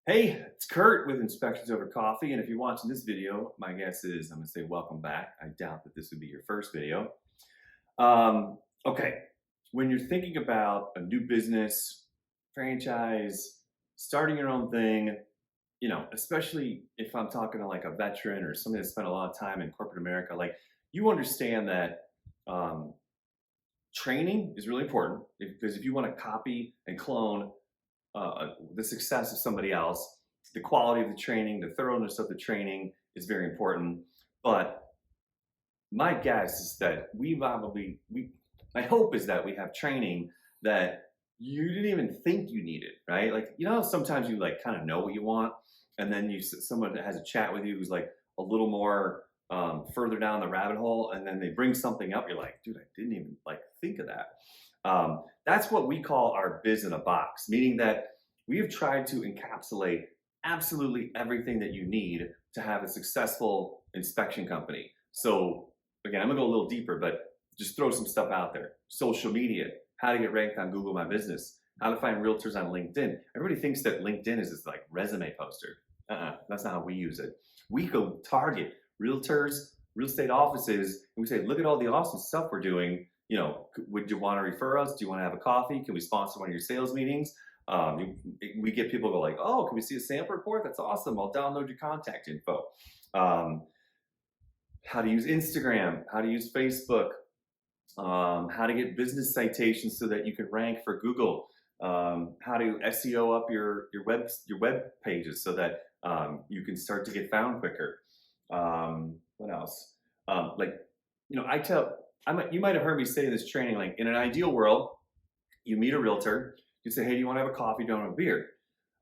Hey, it's Kurt with Inspections Over Coffee, and if you're watching this video, my guess is I'm going to say welcome back. I doubt that this would be your first video. Okay, when you're thinking about a new business, franchise, starting your own thing, especially if I'm talking to like a veteran or somebody that spent a lot of time in corporate America, like you understand that um, training is really important because if you want to copy and clone the success of somebody else, the quality of the training, the thoroughness of the training is very important. But my guess is that my hope is that we have training that you didn't even think you needed, right? Like, sometimes you like kind of know what you want, and then someone that has a chat with you who's like a little more further down the rabbit hole, and then they bring something up. You're like, dude, I didn't even like think of that. That's what we call our biz in a box, meaning that we have tried to encapsulate absolutely everything that you need to have a successful inspection company. So again, I'm gonna go a little deeper, but just throw some stuff out there. Social media, how to get ranked on Google My Business, how to find realtors on LinkedIn. Everybody thinks that LinkedIn is this like resume poster. That's not how we use it. We go target realtors, real estate offices, and we say, look at all the awesome stuff we're doing. Would you want to refer us? Do you want to have a coffee? Can we sponsor one of your sales meetings? We get people go like, oh, can we see a sample report? That's awesome. I'll download your contact info. How to use Instagram, how to use Facebook, how to get business citations so that you can rank for Google, how to SEO up your web pages so that you can start to get found quicker. What else? You might have heard me say in this training, like in an ideal world, you meet a realtor, you say, hey, do you want to have a coffee? Do you want to have a beer?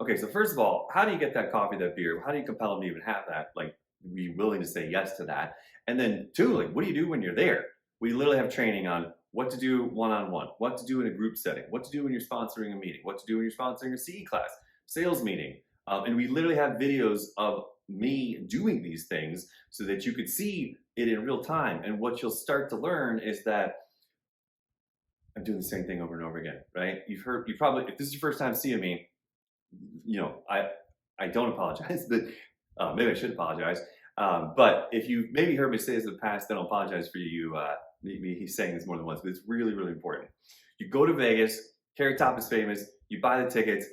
Okay, so first of all, how do you get that coffee, that beer? How do you compel them to even have that? Like, be willing to say yes to that. And then two, like, what do you do when you're there? We literally have training on what to do one-on-one, what to do in a group setting, what to do when you're sponsoring a meeting, what to do when you're sponsoring a CE class, sales meeting. And we literally have videos of me doing these things so that you could see it in real time. And what you'll start to learn is that I'm doing the same thing over and over again, right? You probably, if this is your first time seeing me, I don't apologize, but maybe I should apologize. But if you maybe heard me say this in the past, then I'll apologize for you. He's saying this more than once, but it's really, really important. You go to Vegas, Carrot Top is famous, you buy the tickets,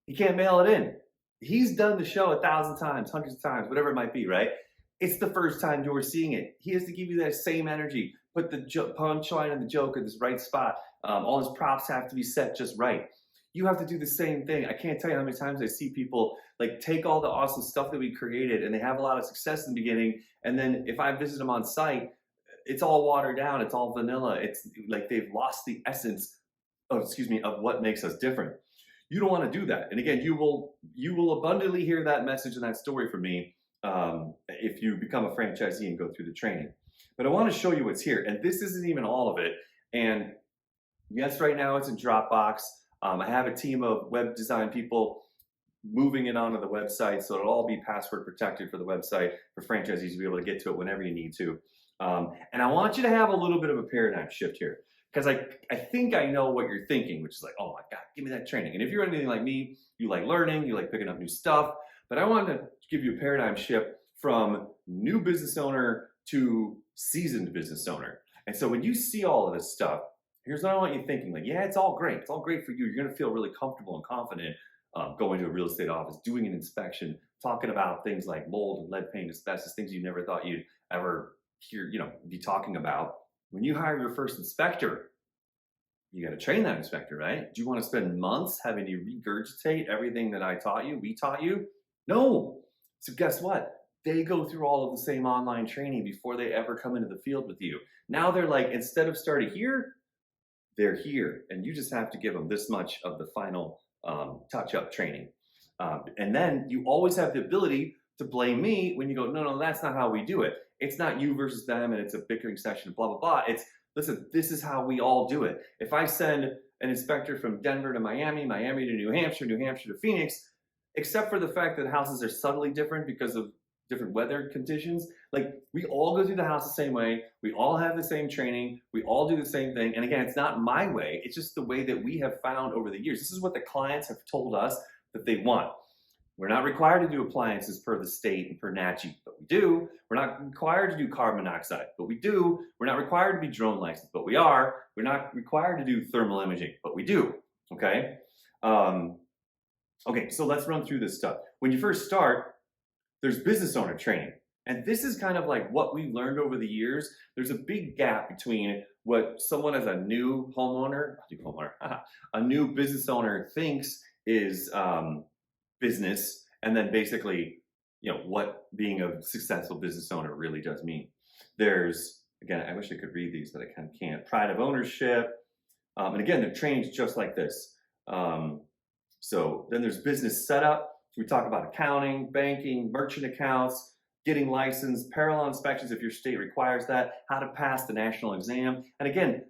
you can't mail it in. He's done the show 1,000 times, hundreds of times, whatever it might be, right? It's the first time you're seeing it. He has to give you that same energy, put the punchline and the joke in this right spot. All his props have to be set just right. You have to do the same thing. I can't tell you how many times I see people like take all the awesome stuff that we created and they have a lot of success in the beginning. And then if I visit them on site, it's all watered down. It's all vanilla. It's like they've lost the essence of what makes us different. You don't want to do that. And again, you will abundantly hear that message and that story from me if you become a franchisee and go through the training. But I want to show you what's here. And this isn't even all of it. And yes, right now it's in Dropbox. I have a team of web design people moving it onto the website, so it'll all be password protected for the website for franchisees to be able to get to it whenever you need to. And I want you to have a little bit of a paradigm shift here, because I think I know what you're thinking, which is like, oh my God, give me that training. And if you're anything like me, you like learning, you like picking up new stuff, but I wanted to give you a paradigm shift from new business owner to seasoned business owner. And so when you see all of this stuff, here's what I want you thinking, like, yeah, it's all great. It's all great for you. You're gonna feel really comfortable and confident going to a real estate office, doing an inspection, talking about things like mold and lead paint, asbestos, things you never thought you'd ever hear, be talking about. When you hire your first inspector, you gotta train that inspector, right? Do you wanna spend months having to regurgitate everything that we taught you? No. So guess what? They go through all of the same online training before they ever come into the field with you. Now they're like, instead of starting here, they're here, and you just have to give them this much of the final touch-up training. And then you always have the ability to blame me when you go, no, that's not how we do it. It's not you versus them, and it's a bickering session, blah, blah, blah. It's, listen, this is how we all do it. If I send an inspector from Denver to Miami, Miami to New Hampshire, New Hampshire to Phoenix, except for the fact that houses are subtly different because of different weather conditions, like we all go through the house the same way, we all have the same training, we all do the same thing. And again, it's not my way, it's just the way that we have found over the years. This is what the clients have told us that they want. We're not required to do appliances per the state and per NACHI, but we do. We're not required to do carbon monoxide, but we do. We're not required to be drone licensed, but we are. We're not required to do thermal imaging, but we do, okay? Okay, so let's run through this stuff. When you first start, there's business owner training. And this is kind of like what we learned over the years. There's a big gap between what someone as a new homeowner, a new business owner thinks is business, and then basically, what being a successful business owner really does mean. There's, again, I wish I could read these, but I kind of can't. Pride of ownership. And again, the training's just like this. So then there's business setup. We talk about accounting, banking, merchant accounts, getting licensed, parallel inspections if your state requires that, how to pass the national exam. And again,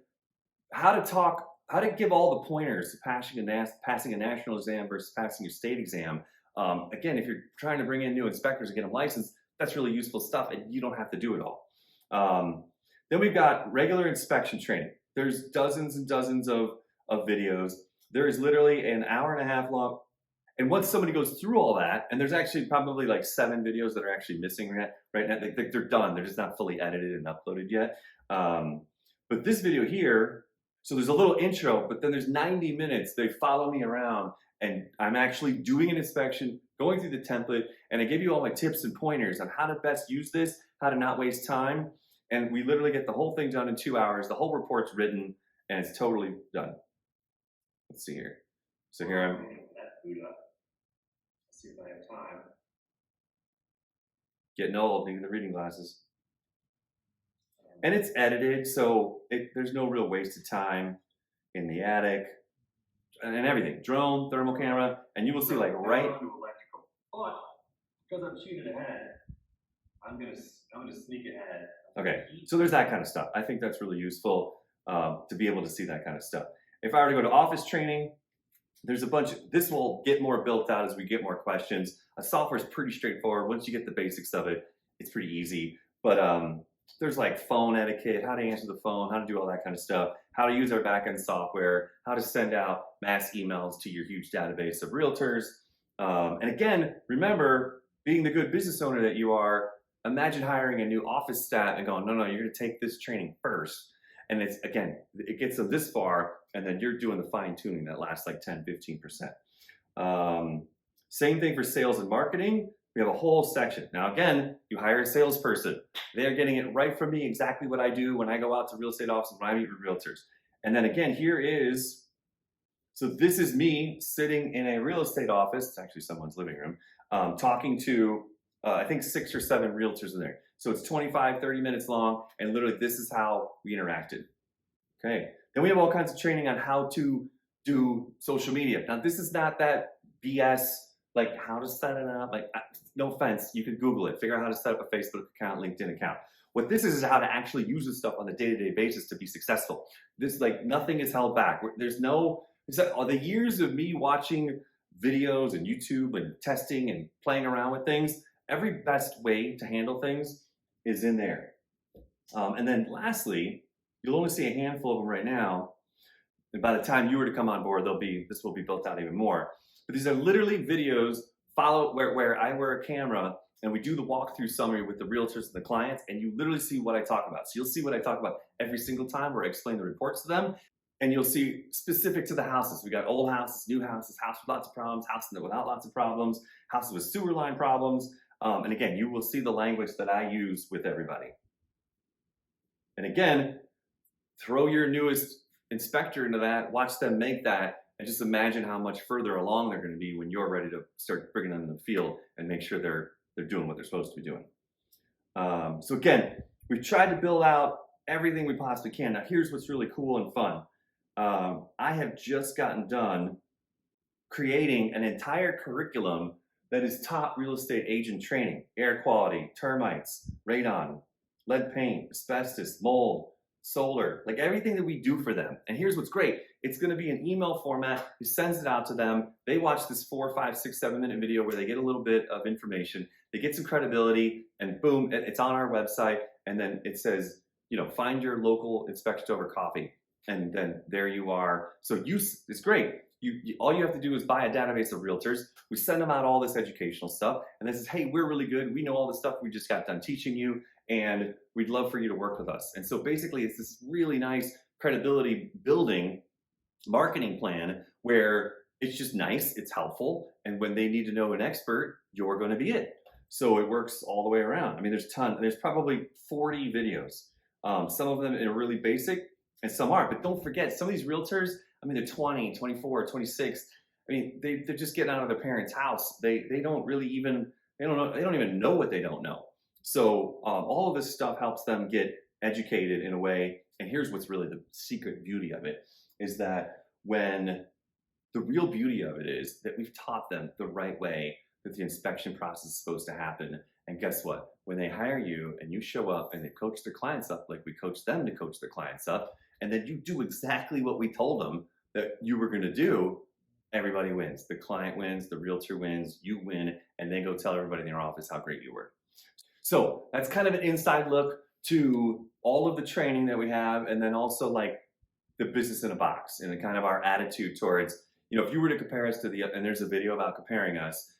how to give all the pointers to passing a national exam versus passing your state exam. Again, if you're trying to bring in new inspectors and get them licensed, that's really useful stuff, and you don't have to do it all. Then we've got regular inspection training. There's dozens and dozens of videos. There is literally an hour and a half long. And once somebody goes through all that, and there's actually probably like 7 videos that are actually missing right now. They're done. They're just not fully edited and uploaded yet. But this video here, so there's a little intro, but then there's 90 minutes. They follow me around, and I'm actually doing an inspection, going through the template, and I give you all my tips and pointers on how to best use this, how to not waste time. And we literally get the whole thing done in 2 hours. The whole report's written, and it's totally done. Let's see here. So here I'm. See if I have time. Getting old, needing the reading glasses. And it's edited, so there's no real waste of time in the attic and everything. Drone, thermal camera, and you will see like right. But because I'm shooting ahead, I'm gonna sneak ahead. Okay, so there's that kind of stuff. I think that's really useful to be able to see that kind of stuff. If I were to go to office training, there's a bunch. This will get more built out as we get more questions. Software is pretty straightforward. Once you get the basics of it, it's pretty easy. But there's like phone etiquette, how to answer the phone, how to do all that kind of stuff, how to use our backend software, how to send out mass emails to your huge database of realtors. And again, remember, being the good business owner that you are, imagine hiring a new office staff and going, no, you're going to take this training first. And it's, again, it gets them this far, and then you're doing the fine tuning that lasts like 10, 15%. Same thing for sales and marketing. We have a whole section. Now, again, you hire a salesperson. They are getting it right from me, exactly what I do when I go out to real estate offices, when I meet with realtors. And then again, so this is me sitting in a real estate office. It's actually someone's living room, talking to, I think 6 or 7 realtors in there. So it's 25, 30 minutes long, and literally this is how we interacted. Okay. Then we have all kinds of training on how to do social media. Now, this is not that BS, like how to set it up. Like, no offense, you could Google it, figure out how to set up a Facebook account, LinkedIn account. What this is how to actually use this stuff on a day-to-day basis to be successful. This, like, nothing is held back. There's the years of me watching videos and YouTube and testing and playing around with things, every best way to handle things is in there. And then lastly, you'll only see a handful of them right now. And by the time you were to come on board, this will be built out even more. But these are literally videos where I wear a camera and we do the walkthrough summary with the realtors and the clients, and you literally see what I talk about. So you'll see what I talk about every single time where I explain the reports to them, and you'll see specific to the houses. We got old houses, new houses, house with lots of problems, houses without lots of problems, houses with sewer line problems. And again, you will see the language that I use with everybody. And again, throw your newest inspector into that, watch them make that, and just imagine how much further along they're going to be when you're ready to start bringing them in the field and make sure they're doing what they're supposed to be doing. So again, we've tried to build out everything we possibly can. Now here's what's really cool and fun. I have just gotten done creating an entire curriculum that is top real estate agent training: air quality, termites, radon, lead paint, asbestos, mold, solar, like everything that we do for them. And here's what's great. It's going to be an email format. He sends it out to them. They watch this 4, 5, 6, 7-minute video where they get a little bit of information. They get some credibility, and boom, it's on our website. And then it says, find your local inspection over coffee. And then there you are. So it's great. all you have to do is buy a database of realtors. We send them out all this educational stuff, and this is, hey, we're really good. We know all the stuff we just got done teaching you, and we'd love for you to work with us. And so basically, it's this really nice credibility building marketing plan where it's just nice, it's helpful, and when they need to know an expert, you're going to be it. So it works all the way around. I mean, there's probably 40 videos. Some of them are really basic, and some aren't. But don't forget, some of these realtors, I mean, they're 20, 24, 26. I mean, they're just getting out of their parents' house. They don't really even, they don't even know what they don't know. So all of this stuff helps them get educated in a way. And here's what's really the secret beauty of it, is that when the real beauty of it is that we've taught them the right way that the inspection process is supposed to happen. And guess what? When they hire you and you show up and they coach their clients up like we coach them to coach their clients up, and then you do exactly what we told them that you were going to do, everybody wins. The client wins, the realtor wins, you win, and they go tell everybody in their office how great you were. So that's kind of an inside look to all of the training that we have, and then also like the business in a box and kind of our attitude towards, if you were to compare us to and there's a video about comparing us,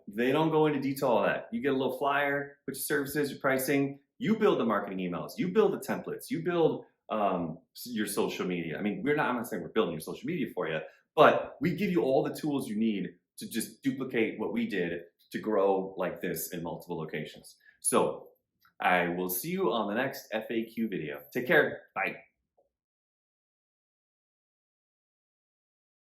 they don't go into detail all that. You get a little flyer, put your services, your pricing, you build the marketing emails, you build the templates, you build your social media. I mean, I'm not saying we're building your social media for you, but we give you all the tools you need to just duplicate what we did to grow like this in multiple locations. So I will see you on the next FAQ video. Take care. Bye.